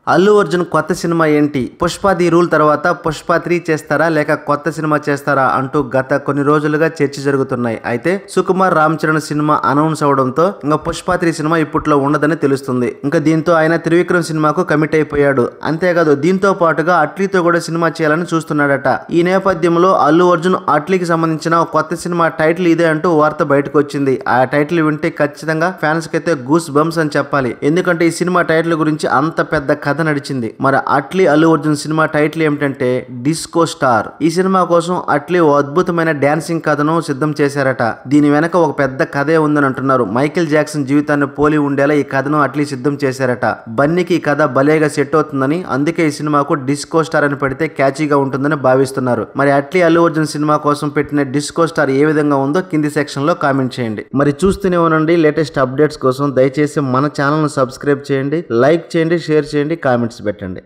అల్లు అర్జున్ కొత్త సినిమా ఏంటి? Pushpa the rule తర్వాత పుష్ప 3 చేస్తారా లేక కొత్త సినిమా చేస్తారా అంటూ గత కొన్ని రోజులుగా చర్చ జరుగుతున్నాయి. అయితే సుకుమార్ రామ్ చరణ్ సినిమా అనౌన్స్ అవడంతో ఇంకా పుష్ప 3 సినిమా ఇప్పట్లో ఉండదని తెలుస్తుంది. ఇంకా దీంతో ఆయన త్రివిక్రమ్ సినిమాకు కమిట్ అయిపోయాడు. అంతేకాదు దీంతో పాటుగా అట్లీతో కూడా సినిమా చేయాలని చూస్తున్నాడట. ఈ నేపథ్యంలో అల్లు అర్జున్ అట్లీకి సంబంధించిన కొత్త సినిమా టైటిల్ ఇదే అంటూ వార్త బయటకు వచ్చింది. ఆ టైటిల్ వింటే ఖచ్చితంగా ఫ్యాన్స్ కి అయితే గూస్ బంప్స్ అని చెప్పాలి. ఎందుకంటే ఈ సినిమా టైటిల్ గురించి అంత పెద్ద కథ నడిచింది. మరి అట్లీ అల్లు అర్జున్ సినిమా టైటిల్ ఏమిటంటే డిస్కో స్టార్. ఈ సినిమా కోసం అట్లీ ఓ అద్భుతమైన డాన్సింగ్ కథను సిద్ధం చేశారట. దీని వెనక ఒక పెద్ద కథే ఉందని అంటున్నారు. మైకేల్ జాక్సన్ జీవితాన్ని పోలి ఉండేలా ఈ కథను అట్లీ సిద్ధం చేశారట. బన్నీకి ఈ కథ భలేగా సెట్ అవుతుందని, అందుకే ఈ సినిమాకు డిస్కో స్టార్ అని పెడితే క్యాచీగా ఉంటుందని భావిస్తున్నారు. మరి అట్లీ అల్లు అర్జున్ సినిమా కోసం పెట్టిన డిస్కో స్టార్ ఏ విధంగా ఉందో కింది సెక్షన్ లో కామెంట్ చేయండి. మరి చూస్తూనే ఉండండి లేటెస్ట్ అప్డేట్స్ కోసం. దయచేసి మన ఛానల్ ను సబ్స్క్రైబ్ చేయండి, లైక్ చేయండి, షేర్ చేయండి, కామెంట్స్ పెట్టండి.